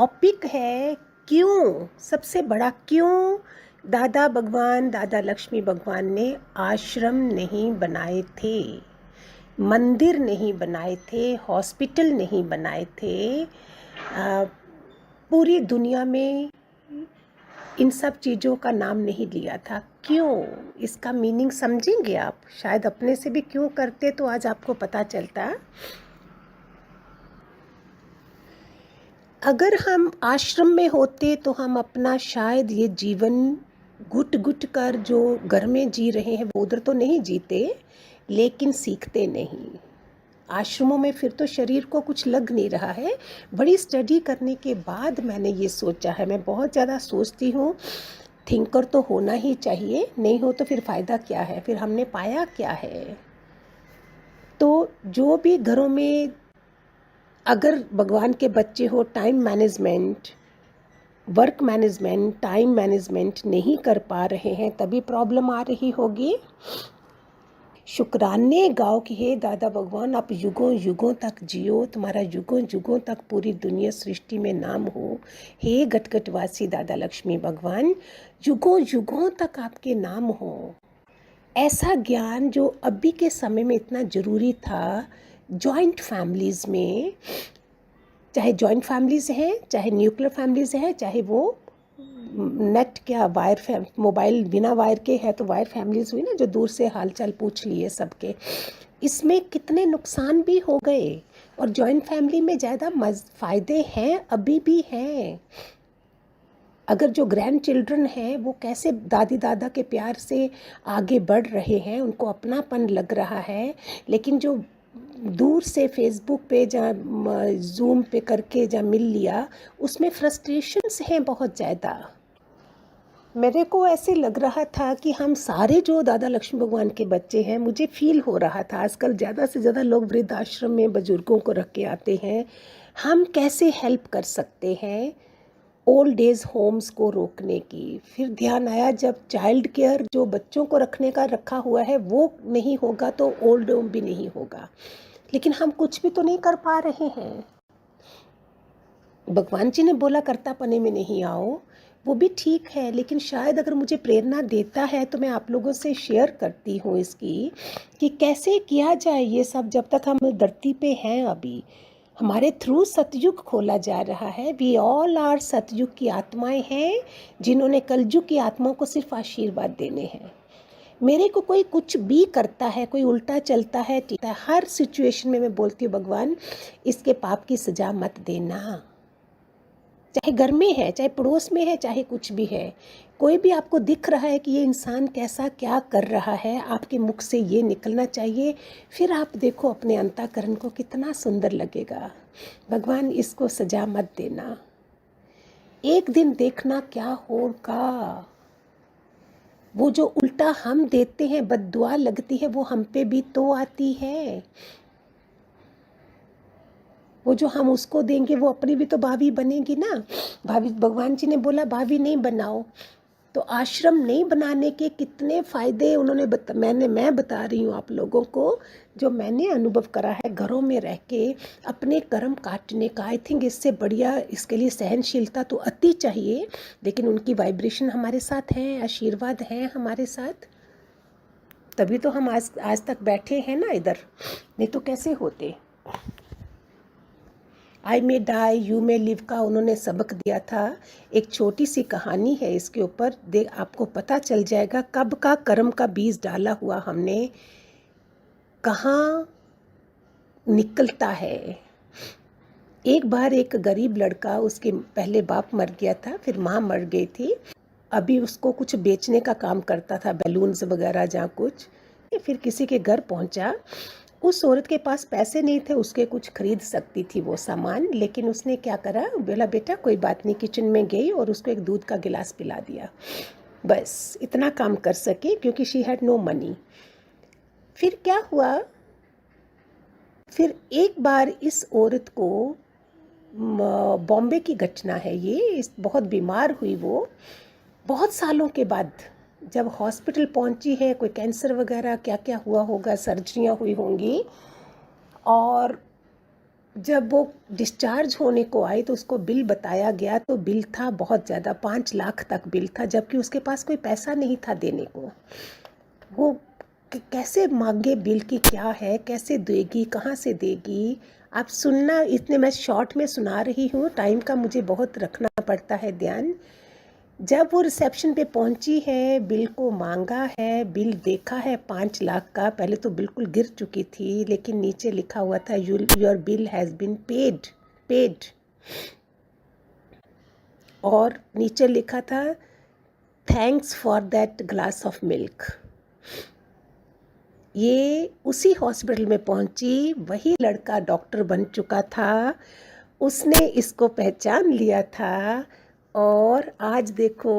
Topic है क्यों, सबसे बड़ा क्यों दादा भगवान, दादा लक्ष्मी भगवान ने आश्रम नहीं बनाए थे, मंदिर नहीं बनाए थे, हॉस्पिटल नहीं बनाए थे। पूरी दुनिया में इन सब चीज़ों का नाम नहीं लिया था। क्यों? इसका मीनिंग समझेंगे आप? शायद अपने से भी क्यों करते तो आज आपको पता चलता। अगर हम आश्रम में होते तो हम अपना शायद ये जीवन घुट घुट कर जो घर में जी रहे हैं वो उधर तो नहीं जीते, लेकिन सीखते नहीं। आश्रमों में फिर तो शरीर को कुछ लग नहीं रहा है। बड़ी स्टडी करने के बाद मैंने ये सोचा है, मैं बहुत ज़्यादा सोचती हूँ, थिंकर तो होना ही चाहिए, नहीं हो तो फिर फ़ायदा क्या है, फिर हमने पाया क्या है। तो जो भी घरों में अगर भगवान के बच्चे हो, time management, work management, time management नहीं कर पा रहे हैं, तभी प्रॉब्लम आ रही होगी। शुक्राने गाओ कि हे दादा भगवान, आप युगों युगों तक जियो, तुम्हारा युगों युगों तक पूरी दुनिया सृष्टि में नाम हो। हे गटगटवासी दादा लक्ष्मी भगवान, युगों युगों तक आपके नाम हो। ऐसा ज्ञान जो अभी के समय में इतना ज़रूरी था, जॉइंट फैमिलीज़ में, चाहे जॉइंट फैमिलीज़ हैं, चाहे न्यूक्लियर फैमिलीज़ हैं, चाहे वो नेट क्या वायर मोबाइल बिना वायर के है तो वायर फैमिलीज़ हुई ना, जो दूर से हालचाल पूछ लिए सबके। इसमें कितने नुकसान भी हो गए, और जॉइंट फैमिली में ज़्यादा फ़ायदे हैं, अभी भी हैं। अगर जो ग्रैंड चिल्ड्रन हैं वो कैसे दादी दादा के प्यार से आगे बढ़ रहे हैं, उनको अपनापन लग रहा है, लेकिन जो दूर से फेसबुक पे या जूम पे करके या मिल लिया, उसमें फ्रस्ट्रेशंस हैं बहुत ज़्यादा। मेरे को ऐसे लग रहा था कि हम सारे जो दादा लक्ष्मी भगवान के बच्चे हैं, मुझे फील हो रहा था आजकल ज़्यादा से ज़्यादा लोग वृद्धाश्रम में बुजुर्गों को रख के आते हैं। हम कैसे हेल्प कर सकते हैं ओल्ड एज होम्स को रोकने की। फिर ध्यान आया जब चाइल्ड केयर जो बच्चों को रखने का रखा हुआ है वो नहीं होगा तो ओल्ड होम भी नहीं होगा, लेकिन हम कुछ भी तो नहीं कर पा रहे हैं। भगवान जी ने बोला कर्ता पने में नहीं आओ, वो भी ठीक है, लेकिन शायद अगर मुझे प्रेरणा देता है तो मैं आप लोगों से शेयर करती हूँ इसकी कि कैसे किया जाए ये सब। जब तक हम धरती पे हैं, अभी हमारे थ्रू सतयुग खोला जा रहा है। वी ऑल आर सतयुग की आत्माएं हैं, जिन्होंने कलयुग की आत्माओं को सिर्फ आशीर्वाद देने हैं। मेरे को कोई कुछ भी करता है, कोई उल्टा चलता है, हर सिचुएशन में मैं बोलती हूँ भगवान इसके पाप की सजा मत देना। चाहे घर में है, चाहे पड़ोस में है, चाहे कुछ भी है, कोई भी आपको दिख रहा है कि ये इंसान कैसा क्या कर रहा है, आपके मुख से ये निकलना चाहिए। फिर आप देखो अपने अंतःकरण को कितना सुंदर लगेगा। भगवान इसको सजा मत देना, एक दिन देखना क्या होगा। वो जो उल्टा हम देते हैं, बद्दुआ लगती है, वो हम पे भी तो आती है। वो जो हम उसको देंगे वो अपनी भी तो भाभी बनेगी ना। भाभी, भगवान जी ने बोला भाभी नहीं बनाओ, तो आश्रम नहीं बनाने के कितने फ़ायदे उन्होंने मैं बता रही हूँ आप लोगों को, जो मैंने अनुभव करा है घरों में रह के अपने कर्म काटने का। आई थिंक इससे बढ़िया, इसके लिए सहनशीलता तो अति चाहिए, लेकिन उनकी वाइब्रेशन हमारे साथ है, आशीर्वाद है हमारे साथ, तभी तो हम आज तक बैठे हैं ना इधर, नहीं तो कैसे होते। I may die you may live का उन्होंने सबक दिया था। एक छोटी सी कहानी है इसके ऊपर, आपको पता चल जाएगा कब का कर्म का बीज डाला हुआ हमने कहाँ निकलता है। एक बार एक गरीब लड़का, उसके पहले बाप मर गया था, फिर माँ मर गई थी, अभी उसको कुछ बेचने का काम करता था, बैलून्स वगैरह जहाँ कुछ। फिर किसी के घर पहुँचा, उस औरत के पास पैसे नहीं थे, उसके कुछ खरीद सकती थी वो सामान, लेकिन उसने क्या करा, बोला बेटा कोई बात नहीं, किचन में गई और उसको एक दूध का गिलास पिला दिया, बस इतना काम कर सके क्योंकि शी हैड नो मनी। फिर क्या हुआ, फिर एक बार इस औरत को, बॉम्बे की घटना है ये, बहुत बीमार हुई वो, बहुत सालों के बाद जब हॉस्पिटल पहुंची है, कोई कैंसर वगैरह क्या क्या हुआ होगा, सर्जरियां हुई होंगी, और जब वो डिस्चार्ज होने को आई तो उसको बिल बताया गया, तो बिल था बहुत ज़्यादा, 5 लाख तक बिल था, जबकि उसके पास कोई पैसा नहीं था देने को। वो कैसे मांगे बिल की क्या है, कैसे देगी, कहाँ से देगी। आप सुनना, इतने मैं शॉर्ट में सुना रही हूँ, टाइम का मुझे बहुत रखना पड़ता है ध्यान। जब वो रिसेप्शन पे पहुंची है, बिल को मांगा है, बिल देखा है 5 लाख का, पहले तो बिल्कुल गिर चुकी थी, लेकिन नीचे लिखा हुआ था your bill has been paid paid, और नीचे लिखा था thanks for that glass of milk. ये उसी हॉस्पिटल में पहुंची, वही लड़का डॉक्टर बन चुका था, उसने इसको पहचान लिया था, और आज देखो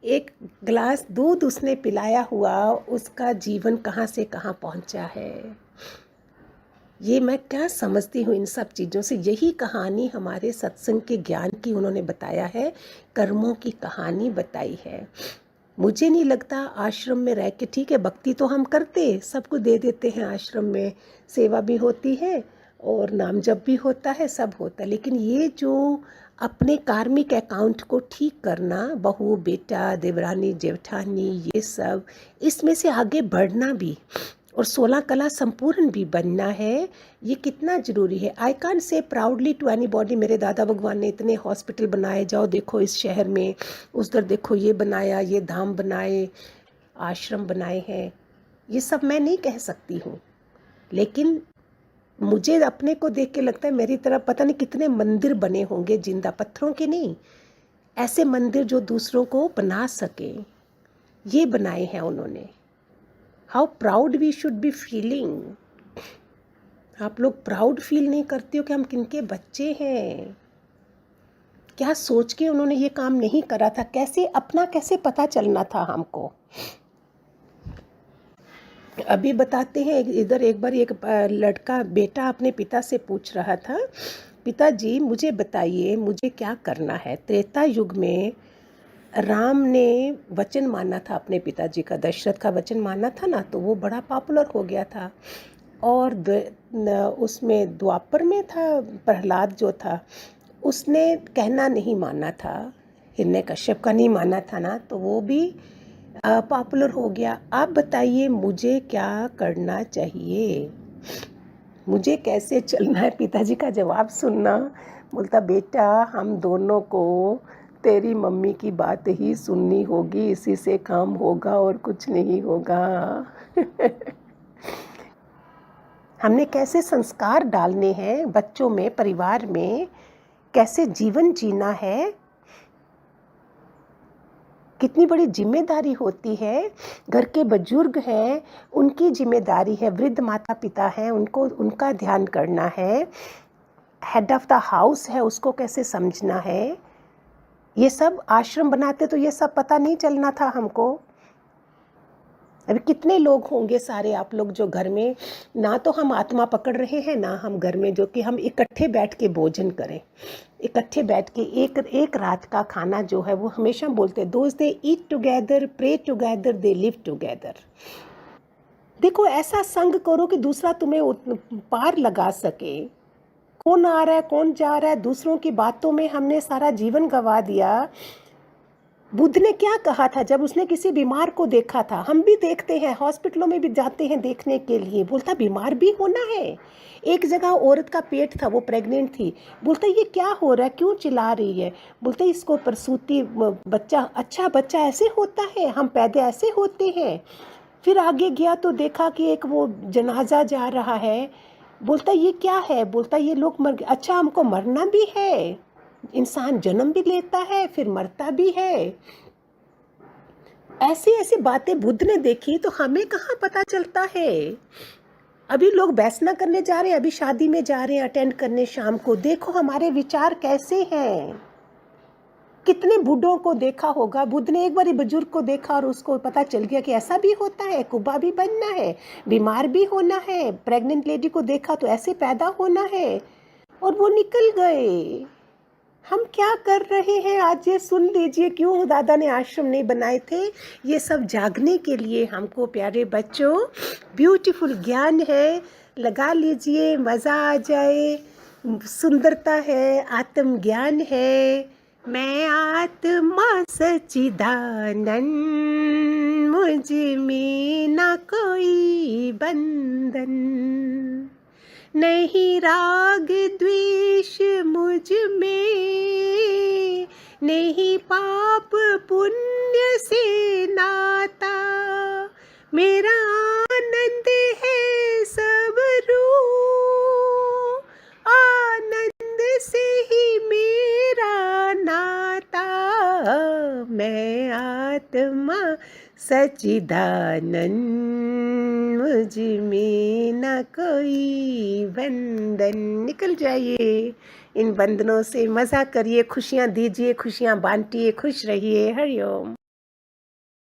एक गिलास दूध उसने पिलाया हुआ, उसका जीवन कहाँ से कहाँ पहुंचा है। ये मैं क्या समझती हूँ इन सब चीज़ों से, यही कहानी हमारे सत्संग के ज्ञान की उन्होंने बताया है, कर्मों की कहानी बताई है। मुझे नहीं लगता आश्रम में रह के, ठीक है भक्ति तो हम करते, सबको दे देते हैं, आश्रम में सेवा भी होती है और नाम जप भी होता है, सब होता है, लेकिन ये जो अपने कार्मिक अकाउंट को ठीक करना, बहू बेटा देवरानी जेठानी ये सब, इसमें से आगे बढ़ना भी और 16 कला संपूर्ण भी बनना है, ये कितना ज़रूरी है। I can't say proudly to anybody, मेरे दादा भगवान ने इतने हॉस्पिटल बनाए, जाओ देखो इस शहर में, उधर देखो ये बनाया, ये धाम बनाए, आश्रम बनाए हैं, ये सब मैं नहीं कह सकती हूँ, लेकिन मुझे अपने को देख के लगता है मेरी तरफ पता नहीं कितने मंदिर बने होंगे, जिंदा पत्थरों के नहीं, ऐसे मंदिर जो दूसरों को बना सके, ये बनाए हैं उन्होंने। How proud we should be feeling. आप लोग प्राउड फील नहीं करते हो कि हम किनके बच्चे हैं? क्या सोच के उन्होंने ये काम नहीं करा था, कैसे अपना कैसे पता चलना था हमको। अभी बताते हैं, इधर एक बार एक लड़का बेटा अपने पिता से पूछ रहा था, पिताजी मुझे बताइए मुझे क्या करना है। त्रेता युग में राम ने वचन माना था अपने पिताजी का, दशरथ का वचन माना था ना, तो वो बड़ा पॉपुलर हो गया था। और उसमें द्वापर में था प्रहलाद जो था, उसने कहना नहीं माना था, हिरण्यकश्यप का नहीं माना था ना, तो वो भी पॉपुलर हो गया। आप बताइए मुझे क्या करना चाहिए, मुझे कैसे चलना है। पिताजी का जवाब सुनना, बोलता बेटा हम दोनों को तेरी मम्मी की बात ही सुननी होगी, इसी से काम होगा और कुछ नहीं होगा। हमने कैसे संस्कार डालने हैं बच्चों में, परिवार में, कैसे जीवन जीना है, कितनी बड़ी जिम्मेदारी होती है। घर के बुजुर्ग हैं, उनकी जिम्मेदारी है, वृद्ध माता पिता हैं, उनको उनका ध्यान करना है, हेड ऑफ द हाउस है, उसको कैसे समझना है। ये सब आश्रम बनाते तो ये सब पता नहीं चलना था हमको। अभी कितने लोग होंगे सारे आप लोग जो घर में, ना तो हम आत्मा पकड़ रहे हैं, ना हम घर में जो कि हम इकट्ठे बैठ के भोजन करें, इकट्ठे बैठ के एक रात का खाना जो है, वो हमेशा बोलते हैं दोस्त, they eat together, pray together, they live together. देखो ऐसा संग करो कि दूसरा तुम्हें पार लगा सके। कौन आ रहा है कौन जा रहा है, दूसरों की बातों में हमने सारा जीवन गंवा दिया। बुद्ध ने क्या कहा था जब उसने किसी बीमार को देखा था, हम भी देखते हैं, हॉस्पिटलों में भी जाते हैं देखने के लिए, बोलता बीमार भी होना है। एक जगह औरत का पेट था, वो प्रेग्नेंट थी, बोलता ये क्या हो रहा है, क्यों चिल्ला रही है, बोलता इसको प्रसूति बच्चा, अच्छा बच्चा ऐसे होता है, हम पैदा ऐसे होते हैं। फिर आगे गया तो देखा कि एक वो जनाजा जा रहा है, बोलता ये क्या है, बोलता ये लोग मर गए, अच्छा हमको मरना भी है, इंसान जन्म भी लेता है फिर मरता भी है। ऐसी ऐसी बातें बुद्ध ने देखी, तो हमें कहाँ पता चलता है। अभी लोग बैसना करने जा रहे हैं, अभी शादी में जा रहे हैं अटेंड करने शाम को, देखो हमारे विचार कैसे हैं। कितने बूढ़ों को देखा होगा, बुद्ध ने एक बार बुजुर्ग को देखा और उसको पता चल गया कि ऐसा भी होता है, कुबा भी बनना है, बीमार भी होना है, प्रेग्नेंट लेडी को देखा तो ऐसे पैदा होना है, और वो निकल गए। हम क्या कर रहे हैं आज, ये सुन लीजिए, क्यों दादा ने आश्रम नहीं बनाए थे, ये सब जागने के लिए हमको। प्यारे बच्चों, ब्यूटीफुल ज्ञान है, लगा लीजिए, मज़ा आ जाए। सुंदरता है, आत्मज्ञान है। मैं आत्मा सच्चिदानंद, मुझ में ना कोई बंधन, नहीं राग द्वेष मुझ में, नहीं पाप पुण्य से नाता, मेरा आनंद है सब रू, आनंद से ही मेरा नाता, मैं आत्मा सच्चिदानंद, मुझ में न कोई बंधन। निकल जाइए इन बंधनों से, मज़ा करिए, खुशियाँ दीजिए, खुशियाँ बांटिए, खुश रहिए। हरिओम।